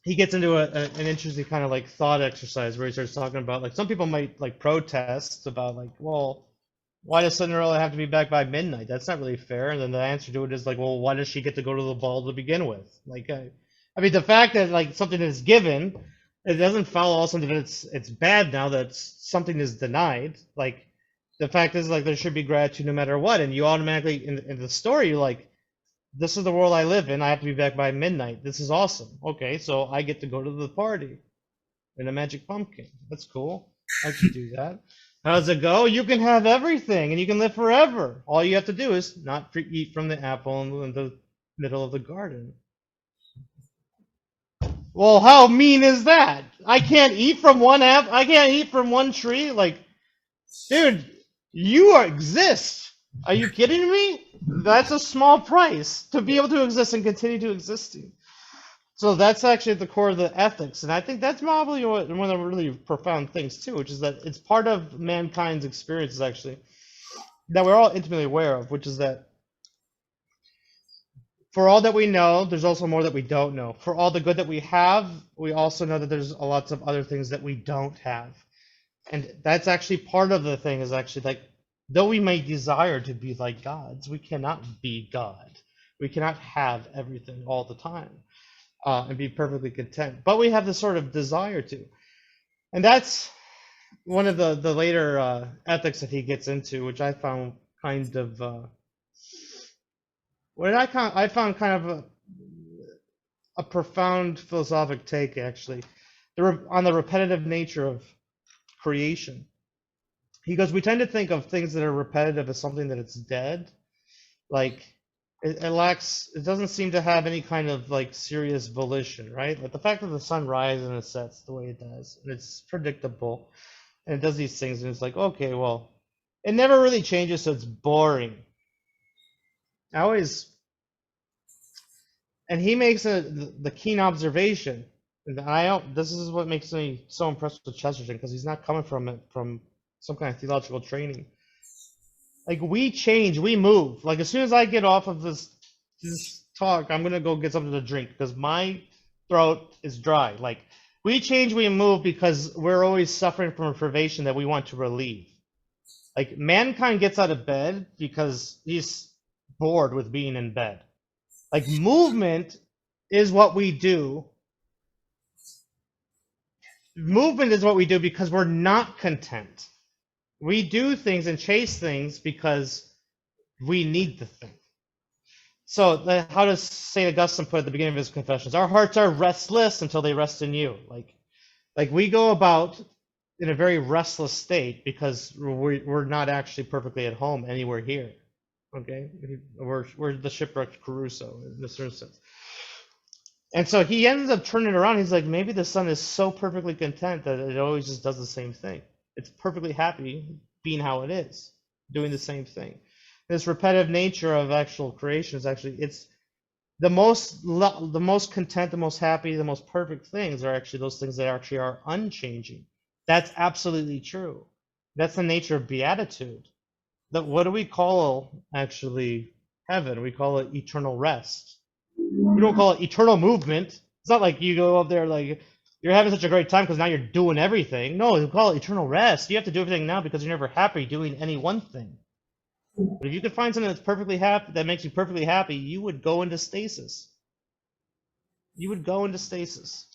He gets into an interesting kind of like thought exercise where he starts talking about like some people might like protest about like, well, why does Cinderella have to be back by midnight? That's not really fair. And then the answer to it is like, well, why does she get to go to the ball to begin with? Like, I mean, the fact that like something is given, it doesn't follow also that it's bad now that something is denied. Like, the fact is like there should be gratitude no matter what, and you automatically in the story you're like, this is the world I live in. I have to be back by midnight. This is awesome. Okay, so I get to go to the party in a magic pumpkin. That's cool. I should do that. How does it go? You can have everything and you can live forever. All you have to do is not eat from the apple in the middle of the garden. Well, how mean is that? I can't eat from one apple. I can't eat from one tree. Like, dude, you exist. Are you kidding me? That's a small price to be able to exist and continue to existing. So that's actually at the core of the ethics, and I think that's probably one of the really profound things too, which is that it's part of mankind's experiences actually that we're all intimately aware of, which is that for all that we know, there's also more that we don't know. For all the good that we have, we also know that there's lots of other things that we don't have, and that's actually part of the thing. Is actually like, though we may desire to be like gods, we cannot be God. We cannot have everything all the time. And be perfectly content. But we have this sort of desire to. And that's one of the later ethics that he gets into, which I found kind of, I found kind of a profound philosophic take, actually, on the repetitive nature of creation. He goes, we tend to think of things that are repetitive as something that it's dead. Like, it lacks, it doesn't seem to have any kind of like serious volition, right? Like the fact that the sun rises and it sets the way it does, and it's predictable, and it does these things, and it's like, okay, well, it never really changes, so it's boring. I always, and he makes the keen observation, and this is what makes me so impressed with Chesterton, because he's not coming from some kind of theological training. Like, we change, we move. Like, as soon as I get off of this talk, I'm gonna go get something to drink because my throat is dry. Like, we change, we move because we're always suffering from a privation that we want to relieve. Like, mankind gets out of bed because he's bored with being in bed. Like, movement is what we do. Movement is what we do because we're not content. We do things and chase things because we need the thing. So how does St. Augustine put at the beginning of his Confessions? Our hearts are restless until they rest in you. Like we go about in a very restless state because we're not actually perfectly at home anywhere here. Okay, we're the shipwrecked Crusoe in a certain sense. And so he ends up turning it around. He's like, maybe the sun is so perfectly content that it always just does the same thing. It's perfectly happy being how it is, doing the same thing. This repetitive nature of actual creation is actually, it's the most content, the most happy, the most perfect things are actually those things that actually are unchanging. That's absolutely true. That's the nature of beatitude. What do we call actually heaven? We call it eternal rest. We don't call it eternal movement. It's not like you go up there like you're having such a great time because now you're doing everything. No, we call it eternal rest. You have to do everything now because you're never happy doing any one thing. But if you could find something that's perfectly happy, that makes you perfectly happy, you would go into stasis. You would go into stasis.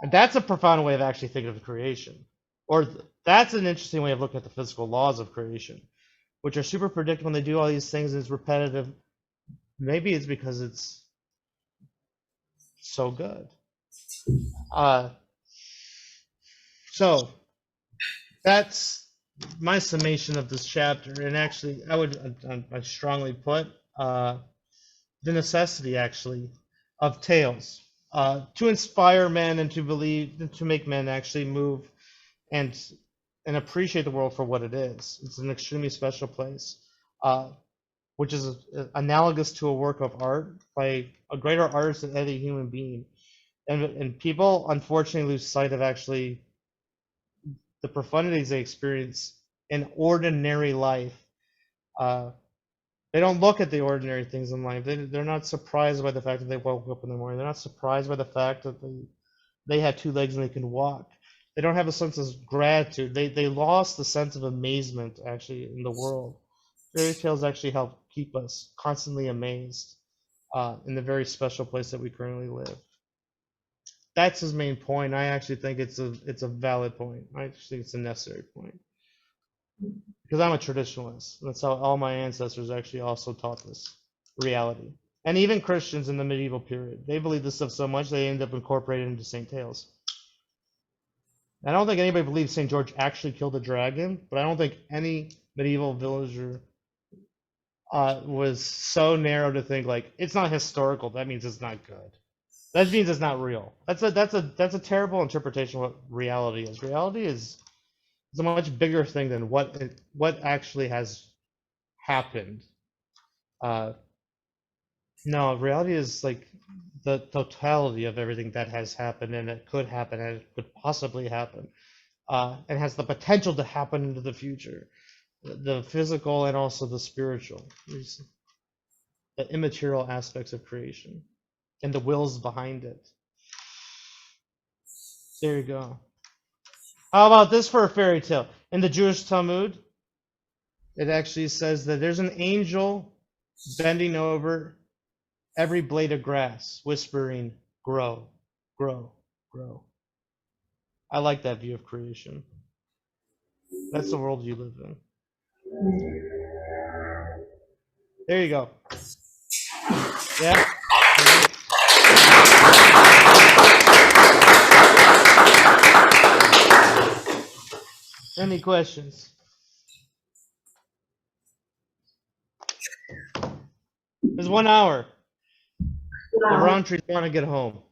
And that's a profound way of actually thinking of creation. Or that's an interesting way of looking at the physical laws of creation, which are super predictable when they do all these things and it's repetitive. Maybe it's because it's so good. So that's my summation of this chapter. And actually, I strongly put the necessity actually of tales to inspire men and to believe, and to make men actually move and appreciate the world for what it is. It's an extremely special place, which is analogous to a work of art by a greater artist than any human being. And people unfortunately lose sight of actually the profundities they experience in ordinary life. They don't look at the ordinary things in life. They're not surprised by the fact that they woke up in the morning. They're not surprised by the fact that they have two legs and they can walk. They don't have a sense of gratitude. They lost the sense of amazement actually in the world. Fairy tales actually help keep us constantly amazed in the very special place that we currently live. That's his main point. I actually think it's a valid point. I actually think it's a necessary point. Because I'm a traditionalist. That's how all my ancestors actually also taught this reality. And even Christians in the medieval period, they believe this stuff so much they end up incorporating it into Saint Tales. I don't think anybody believes St. George actually killed a dragon, but I don't think any medieval villager was so narrow to think like it's not historical. That means it's not good. That means it's not real. That's a terrible interpretation of what reality is. Reality is a much bigger thing than what actually has happened. No, reality is like the totality of everything that has happened and it could happen and it could possibly happen, and has the potential to happen into the future. The physical and also the spiritual, the immaterial aspects of creation, and the wills behind it. There you go. How about this for a fairy tale? In the Jewish Talmud, it actually says that there's an angel bending over every blade of grass, whispering, grow, grow, grow. I like that view of creation. That's the world you live in. There you go. Yeah. Any questions? There's 1 hour. The round trees want to get home.